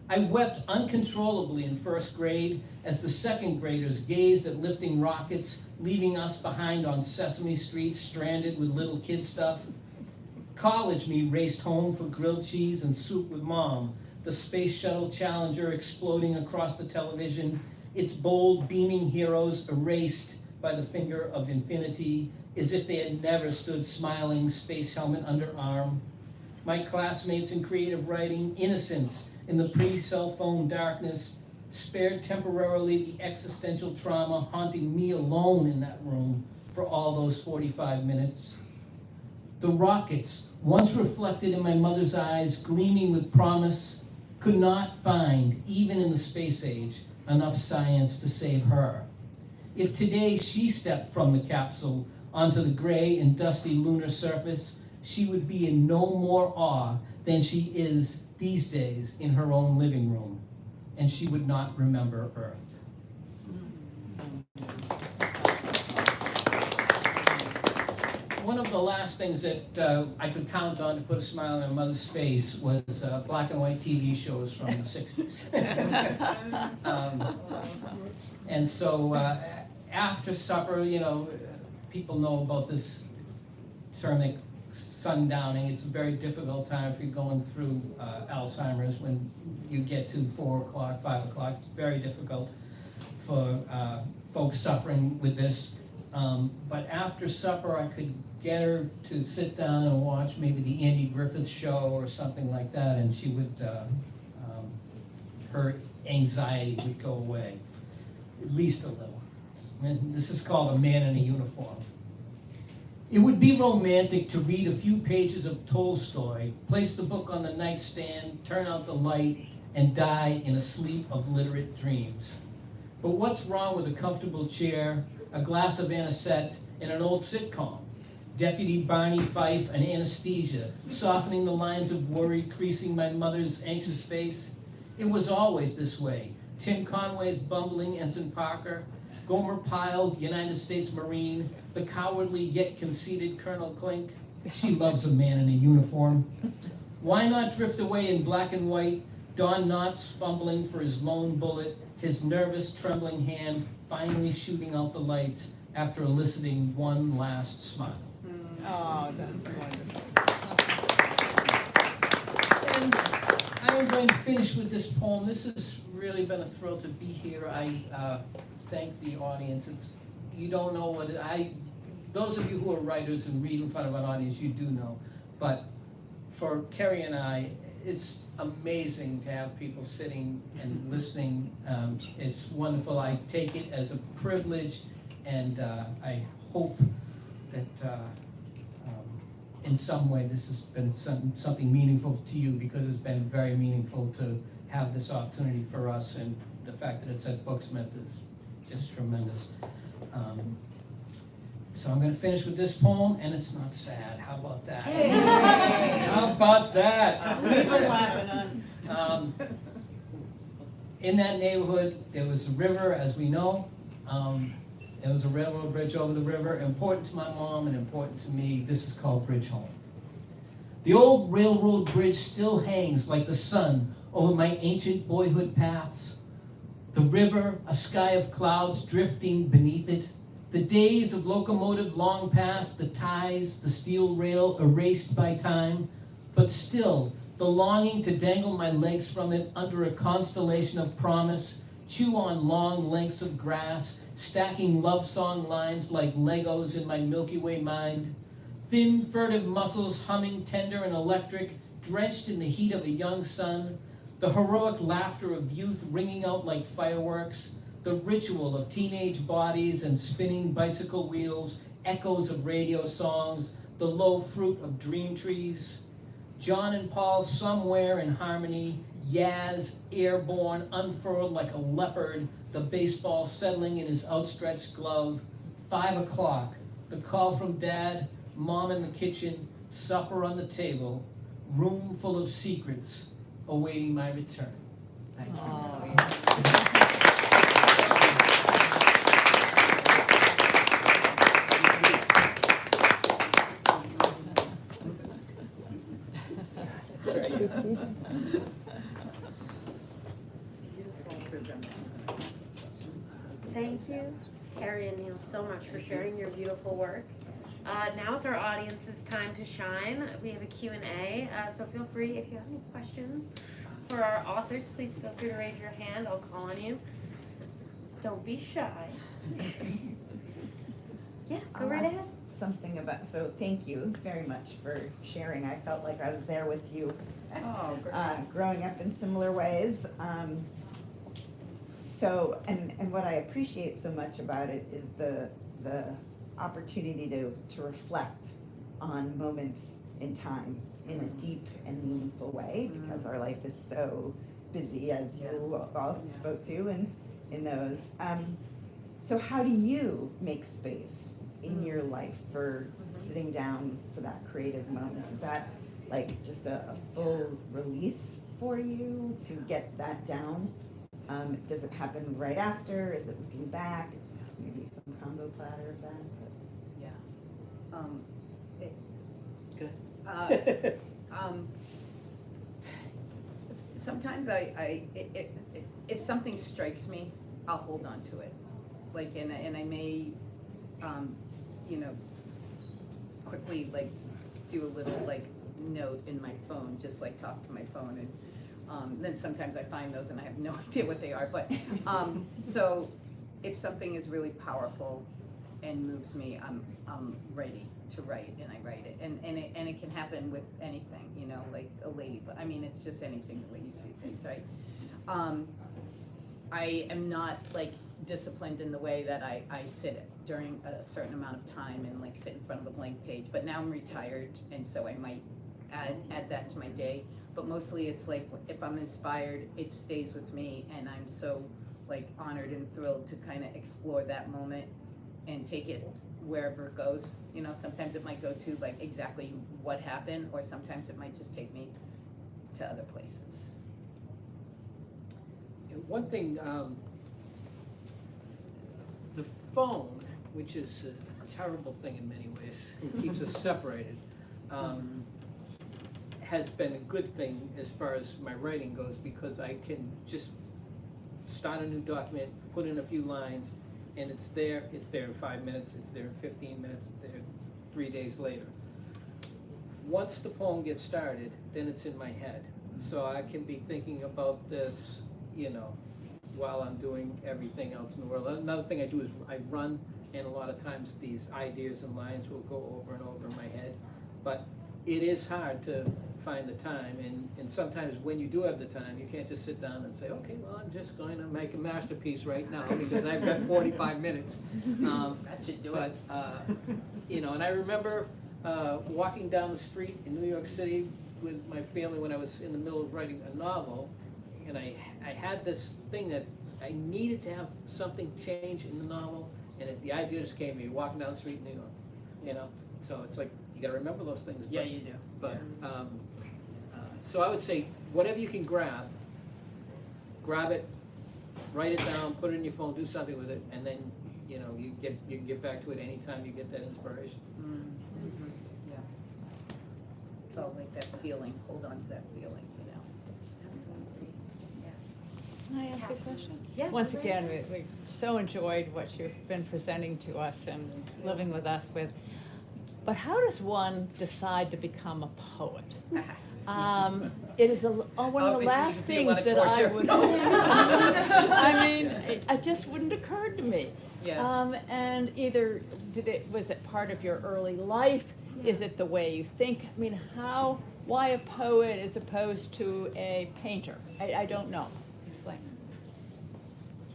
I wept uncontrollably in first grade as the second graders gazed at lifting rockets, leaving us behind on Sesame Street, stranded with little kid stuff. College me raced home for grilled cheese and soup with mom, the Space Shuttle Challenger exploding across the television, its bold, beaming heroes erased by the finger of infinity, as if they had never stood smiling, space helmet under arm. My classmates in creative writing, innocents in the pre-cell phone darkness, spared temporarily the existential trauma haunting me alone in that room for all those 45 minutes. The rockets, once reflected in my mother's eyes, gleaming with promise, could not find, even in the space age, enough science to save her. If today she stepped from the capsule onto the gray and dusty lunar surface, she would be in no more awe than she is these days in her own living room, and she would not remember Earth. One of the last things that I could count on to put a smile on my mother's face was black and white TV shows from the 60s. And so after supper, you know, people know about this term, like sundowning. It's a very difficult time if you're going through Alzheimer's when you get to 4 o'clock, 5 o'clock. It's very difficult for folks suffering with this. But after supper, I could get her to sit down and watch maybe the Andy Griffith Show or something like that, and she would, her anxiety would go away, at least a little. And this is called A Man in a Uniform. It would be romantic to read a few pages of Tolstoy, place the book on the nightstand, turn out the light, and die in a sleep of literate dreams. But what's wrong with a comfortable chair, a glass of anisette, and an old sitcom? Deputy Barney Fife and anesthesia, softening the lines of worry creasing my mother's anxious face. It was always this way. Tim Conway's bumbling Ensign Parker, Gomer Pyle, United States Marine, the cowardly yet conceited Colonel Klink. She loves a man in a uniform. Why not drift away in black and white, Don Knotts fumbling for his lone bullet, his nervous, trembling hand finally shooting out the lights after eliciting one last smile. Oh, that's wonderful. And I am going to finish with this poem. This has really been a thrill to be here. I thank the audience. You don't know what those of you who are writers and read in front of an audience, you do know. But for Kerry and I, it's amazing to have people sitting and listening. It's wonderful. I take it as a privilege, and I hope that in some way this has been something meaningful to you, because it's been very meaningful to have this opportunity for us, and the fact that it's at Booksmith is just tremendous. So I'm going to finish with this poem, and it's not sad. How about that? Hey. How about that? We were laughing on. In that neighborhood, there was a river, as we know. There was a railroad bridge over the river, important to my mom and important to me. This is called Bridge Home. The old railroad bridge still hangs like the sun over my ancient boyhood paths. The river, a sky of clouds drifting beneath it. The days of locomotive long past, the ties, the steel rail erased by time. But still, the longing to dangle my legs from it under a constellation of promise, chew on long lengths of grass, stacking love song lines like Legos in my Milky Way mind. Thin, furtive muscles humming tender and electric, drenched in the heat of a young sun. The heroic laughter of youth ringing out like fireworks. The ritual of teenage bodies and spinning bicycle wheels. Echoes of radio songs. The low fruit of dream trees. John and Paul somewhere in harmony. Yaz, airborne, unfurled like a leopard, the baseball settling in his outstretched glove. 5 o'clock, the call from Dad, Mom in the kitchen, supper on the table, room full of secrets, awaiting my return. Thank you. Oh, yeah. That's right. Thank you, Kerry and Neal, so much for sharing your beautiful work. Now it's our audience's time to shine. We have a Q&A, so feel free, if you have any questions for our authors, please feel free to raise your hand. I'll call on you. Don't be shy. Yeah, go right ahead. Something about, so thank you very much for sharing. I felt like I was there with you, Oh, great. growing up in similar ways. So, and what I appreciate so much about it is the opportunity to reflect on moments in time in a deep and meaningful way, because our life is so busy as you all spoke to in those. So how do you make space in your life for sitting down for that creative moment? Is that like just a full release for you to get that down? Does it happen right after? Is it looking back? Maybe some combo platter of that. Good. Sometimes if something strikes me, I'll hold on to it. Like, and I may, quickly like do a little like note in my phone, just like talk to my phone, and then sometimes I find those and I have no idea what they are. But so if something is really powerful and moves me, I'm ready to write, and I write it, and it can happen with anything, like a lady. But I mean, it's just anything, the way you see things, right? I am not like disciplined in the way that I sit during a certain amount of time and like sit in front of a blank page. But now I'm retired, and so I might add that to my day. But mostly it's like if I'm inspired, it stays with me, and I'm so like honored and thrilled to kind of explore that moment and take it wherever it goes. Sometimes it might go to like exactly what happened, or sometimes it might just take me to other places. And one thing, the phone, which is a terrible thing in many ways, it keeps us separated, has been a good thing as far as my writing goes, because I can just start a new document, put in a few lines, and it's there in 5 minutes, it's there in 15 minutes, it's there 3 days later. Once the poem gets started, then it's in my head. So I can be thinking about this, while I'm doing everything else in the world. Another thing I do is I run, and a lot of times these ideas and lines will go over and over in my head. But it is hard to find the time, and sometimes when you do have the time, you can't just sit down and say, okay, well, I'm just going to make a masterpiece right now because I've got 45 minutes. That should do it. And I remember walking down the street in New York City with my family when I was in the middle of writing a novel, and I had this thing that I needed to have something change in the novel, and the idea just came to me, walking down the street in New York, So it's like, you gotta remember those things. Yeah, you do. But, so I would say, whatever you can grab it, write it down, put it in your phone, do something with it, and then, you can get back to it anytime you get that inspiration. Mm-hmm. Yeah. It's all like that feeling, hold on to that feeling, Absolutely. Can I ask a question? Yeah. Once again, we so enjoyed what you've been presenting to us and living with us with. But how does one decide to become a poet? It is one of the Obviously, last you can see a lot things of that I torture. would. I mean, it just wouldn't occur to me. Yeah. And either was it part of your early life? Is it the way you think? I mean, why a poet as opposed to a painter? I don't know. Explain.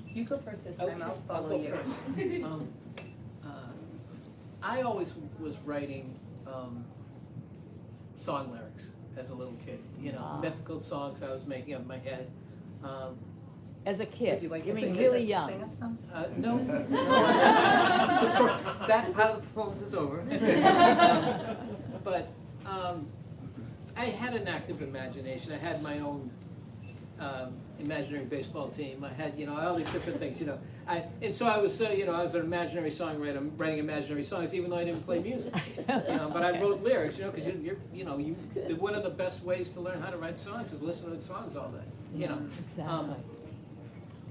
You go first this time, I'll follow go you. first. I always was writing song lyrics as a little kid, mythical songs I was making up in my head. As a kid, Would you like to mean sing really us, young? sing us some? No. That part of the performance is over. But I had an active imagination. I had my own imaginary baseball team. I had, all these different things, and so I was, I was an imaginary songwriter, writing imaginary songs, even though I didn't play music. But I wrote lyrics, because one of the best ways to learn how to write songs is listen to songs all day. Exactly.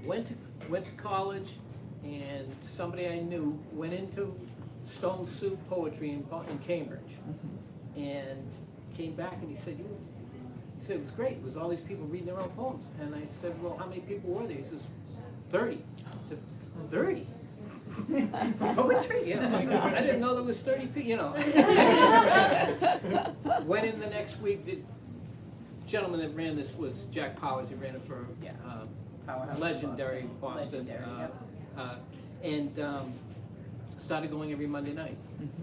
Went to college, and somebody I knew went into Stone Soup Poetry in Cambridge, and came back and he said, he said, it was great. It was all these people reading their own poems. And I said, well, how many people were there? He says, 30. I said, 30? Poetry? I didn't know there was 30 people, Went in the next week, the gentleman that ran this was Jack Powers. He ran it for Powerhouse legendary Boston. Legendary, Started going every Monday night.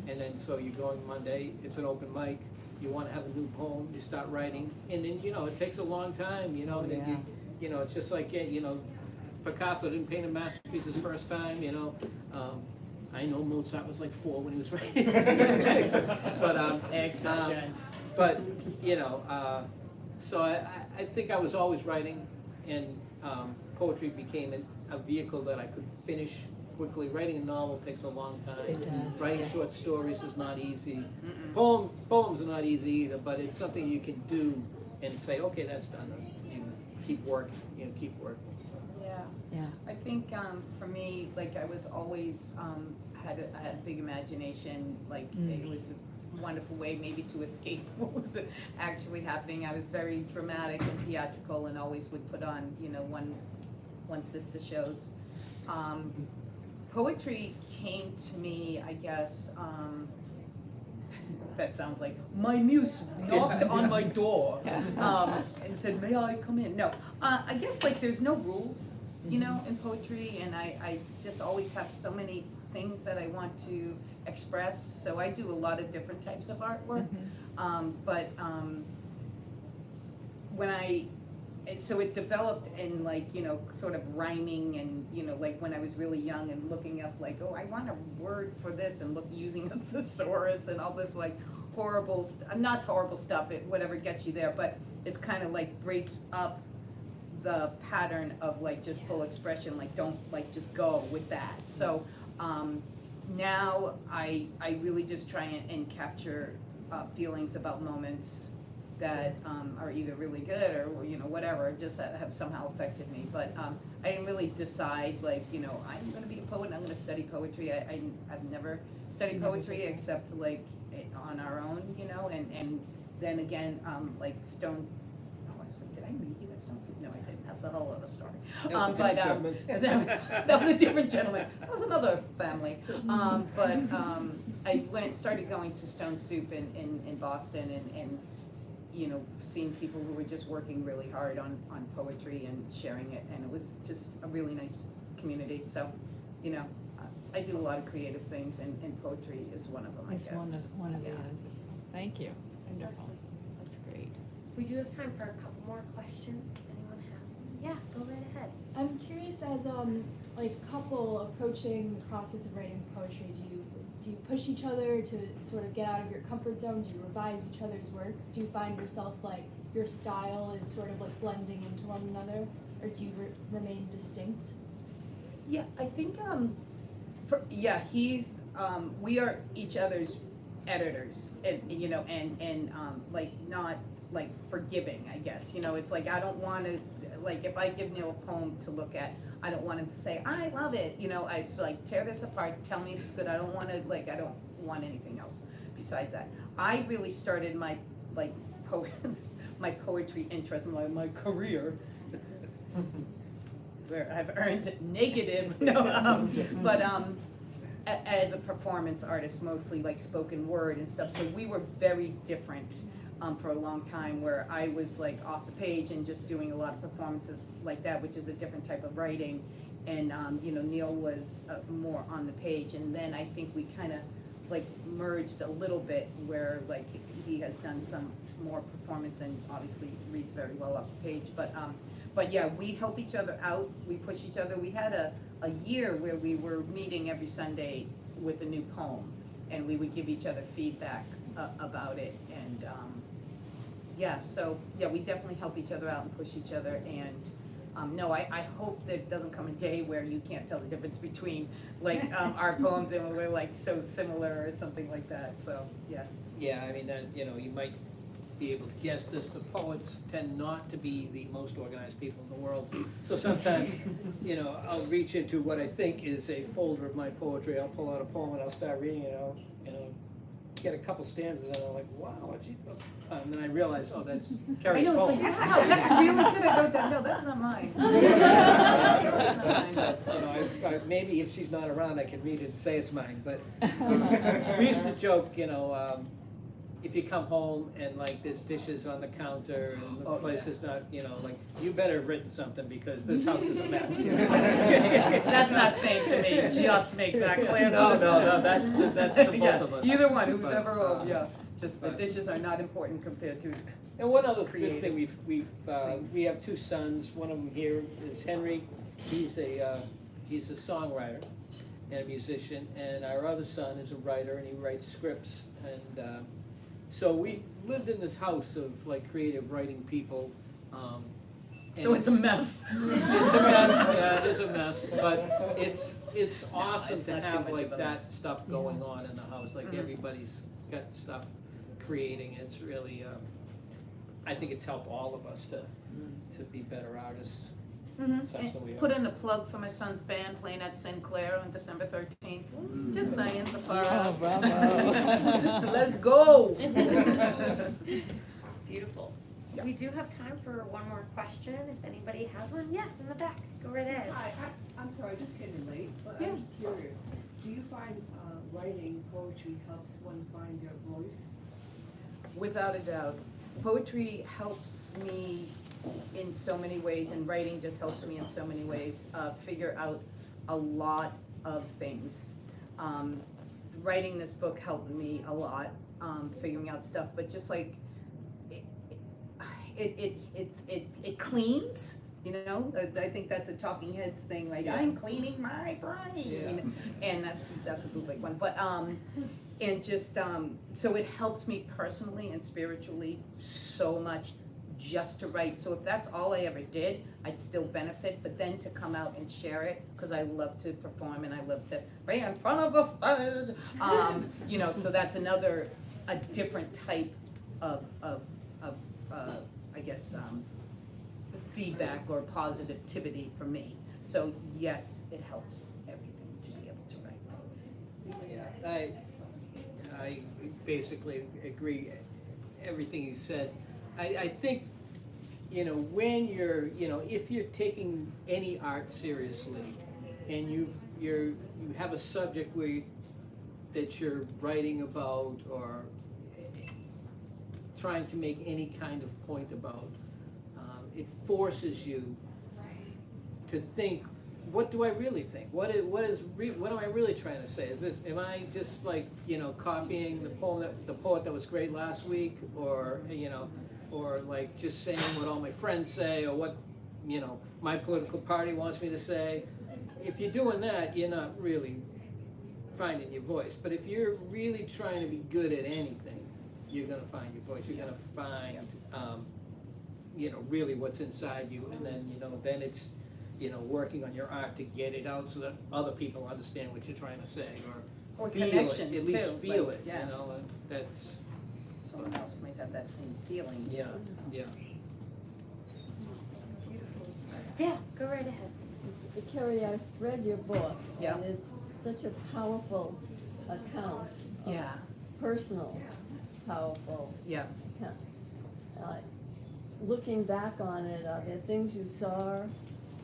And then so you're going Monday, it's an open mic. You want to have a new poem, you start writing, and then it takes a long time, it's just like, Picasso didn't paint a masterpiece his first time, I know Mozart was like 4 when he was raised. But, Exception. but, so I think I was always writing, and poetry became a vehicle that I could finish quickly. Writing a novel takes a long time. It does, Writing yeah. short stories is not easy. Mm-mm. Poems are not easy either, but it's something you can do and say, okay, that's done. You keep working, keep working. Yeah. Yeah. I think for me, like I was always I had a big imagination. Like it was a wonderful way maybe to escape what was actually happening. I was very dramatic and theatrical, and always would put on one sister shows. Poetry came to me, I guess. That sounds like my muse knocked on my door and said, "May I come in?" No, I guess like there's no rules, in poetry, and I just always have so many things that I want to express. So I do a lot of different types of artwork, but so it developed in like, sort of rhyming and, like when I was really young and looking up like, oh, I want a word for this, and using a thesaurus and all this like horrible, not horrible stuff, whatever gets you there, but it's kind of like breaks up the pattern of like just full expression, like don't like just go with that. So now I really just try and capture feelings about moments that are either really good or whatever, just have somehow affected me. But I didn't really decide like I'm going to be a poet and I'm going to study poetry. I've never studied poetry except like on our own, and then again like Stone. Oh, I was like, did I meet you at Stone Soup? No, I didn't. That's a whole other story. That was a different gentleman. That was another family. I started going to Stone Soup in Boston and seeing people who were just working really hard on poetry and sharing it, and it was just a really nice community. So, I do a lot of creative things, and poetry is one of them, I It's guess. one of the Yeah. answers. Thank you. Wonderful. That's great. We do have time for a couple more questions, if anyone has them. Yeah, go right ahead. I'm curious, as like a couple approaching the process of writing poetry, do you push each other to sort of get out of your comfort zone? Do you revise each other's works? Do you find yourself like your style is sort of like blending into one another, or do you remain distinct? Yeah, I think he's we are each other's editors, and like not like forgiving, I guess. It's like I don't want to, like if I give Neil a poem to look at, I don't want him to say I love it. It's like tear this apart, tell me if it's good. I don't want anything else besides that. I really started my like my poetry interest in my career. Where I've earned negative, but as a performance artist, mostly like spoken word and stuff. So we were very different for a long time, where I was like off the page and just doing a lot of performances like that, which is a different type of writing. And Neil was more on the page. And then I think we kind of like merged a little bit, where like he has done some more performance and obviously reads very well off the page. But yeah, we help each other out, we push each other. We had a year where we were meeting every Sunday with a new poem, and we would give each other feedback about it. And so we definitely help each other out and push each other. And I hope there doesn't come a day where you can't tell the difference between like our poems and we're like so similar or something like that. So yeah. Yeah, I mean, you might be able to guess this, but poets tend not to be the most organized people in the world. So sometimes, I'll reach into what I think is a folder of my poetry. I'll pull out a poem and I'll start reading it. I'll, get a couple stanzas and I'm like, wow, and then I realize, oh, that's Kerry's I know, poem. it's like, wow, that's really good. I go, no, that's not mine. That's not mine. I maybe if she's not around, I can read it and say it's mine. But we used to joke, if you come home and like there's dishes on the counter and the place is not, like you better have written something because this house is a mess. That's not saying to me, just make that clear. No, that's the both of us. Either one, who's But, ever home, Just the dishes are not important compared to, And one other good Creative thing, things. we have two sons. One of them here is Henry. He's a songwriter and a musician, and our other son is a writer, and he writes scripts. And so we lived in this house of like creative writing people. And so it's a mess. it's a mess. Yeah, it is a mess, but it's awesome it's to not too have much like of a that mess. stuff going on in the house. Like Mhm. everybody's got stuff creating. It's really, I think it's helped all of us to be better artists. Such that we are. Put in a plug for my son's band playing at Sinclair on December 13th. Just saying, the far out. bravo. Let's go. Beautiful. Yeah. We do have time for one more question. If anybody has one, yes, in the back. Go right ahead. Hi, I'm sorry, I just came in late, but Yeah. I'm just curious. Do you find writing poetry helps one find their voice? Without a doubt. Poetry helps me in so many ways, and writing just helps me in so many ways, figure out a lot of things. Writing this book helped me a lot, figuring out stuff, but just like, it cleans, you know? I think that's a Talking Heads thing, like, I'm cleaning my brain, and that's a bootleg one, but, and just, so it helps me personally and spiritually so much just to write. So if that's all I ever did, I'd still benefit, but then to come out and share it, because I love to perform and I love to be in front of the stage, you know, so that's a different type of I guess, feedback or positivity for me. So yes, it helps everything to be able to write those. Yeah, I basically agree everything you said. I think, you know, when you're, you know, if you're taking any art seriously and you have a subject that you're writing about or trying to make any kind of point about, it forces you to think, what do I really think? What am I really trying to say? Am I just like, you know, copying the poet that was great last week, or, you know, or like just saying what all my friends say, or what, you know, my political party wants me to say? If you're doing that, you're not really finding your voice. But if you're really trying to be good at anything, you're gonna find your voice. You're gonna find, you know, really what's inside you, and then, you know, then it's, you know, working on your art to get it out so that other people understand what you're trying to say, Or feel connections it, at least too, feel like, it, yeah. you know, and that's, Someone else might have that same feeling. yeah, So. yeah. Yeah, go right ahead. Kerry, I've read your book, Yeah. and it's such a powerful account, Yeah, personal, powerful yeah. account. Looking back on it, are there things you saw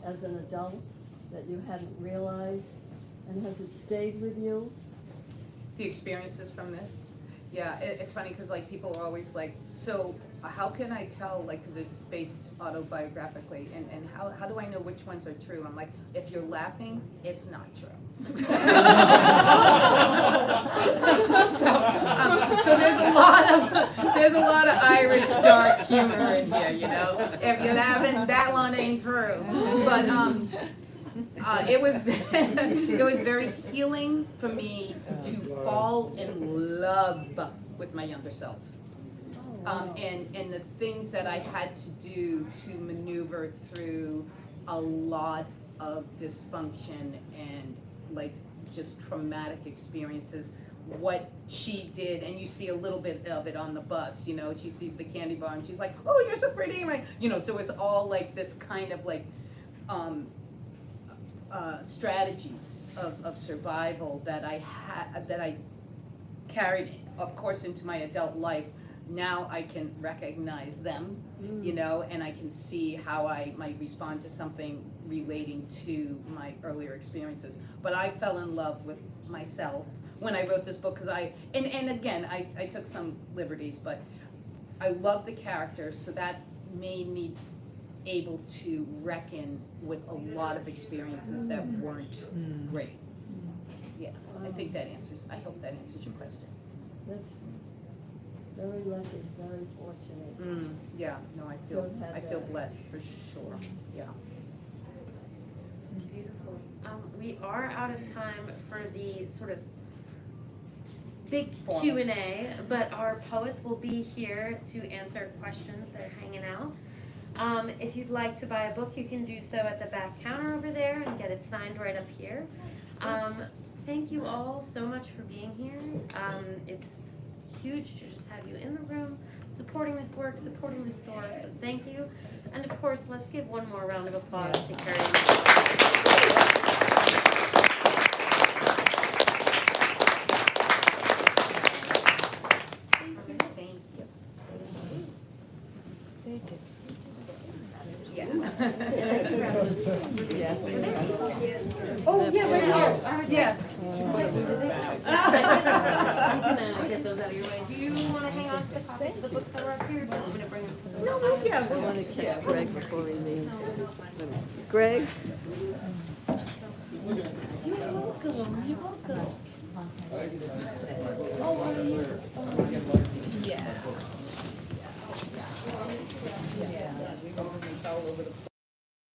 as an adult that you hadn't realized, and has it stayed with you? The experiences from this, yeah, it's funny because like people are always like, so how can I tell, like, because it's based autobiographically, and how do I know which ones are true? I'm like, if you're laughing, it's not true. So there's a lot of Irish dark humor in here, you know. If you're laughing, that one ain't true. But it was very healing for me to fall in love with my younger self. And the things that I had to do to maneuver through a lot of dysfunction and like just traumatic experiences, what she did, and you see a little bit of it on the bus, you know, she sees the candy bar and she's like, oh, you're so pretty, right? You know, so it's all like this kind of like strategies of survival that I carried, of course, into my adult life. Now I can recognize them, you know, and I can see how I might respond to something relating to my earlier experiences. But I fell in love with myself when I wrote this book, because and again, I took some liberties, but I love the characters, so that made me able to reckon with a lot of experiences that weren't great. Yeah, I think that answers, I hope that answers your question. very lucky, very fortunate. Yeah, no, I To have had I feel that. blessed for sure, yeah. Beautiful. We are out of time for the sort of big Formal. Q&A, but our poets will be here to answer questions. They're hanging out. If you'd like to buy a book, you can do so at the back counter over there and get it signed right up here. Thank you all so much for being here. It's huge to just have you in the room, supporting this work, supporting the store, so thank you. And of course, let's give one more round of applause to Kerry. Thank you. They did. Yeah. Oh, yeah, right here. Yeah. I'm gonna get those out of your way. Do you want to hang on to the copies of the books that were up here? Or do you want me to bring them to the No, yeah, I want to catch Greg before he leaves. Greg? You're welcome. You're welcome.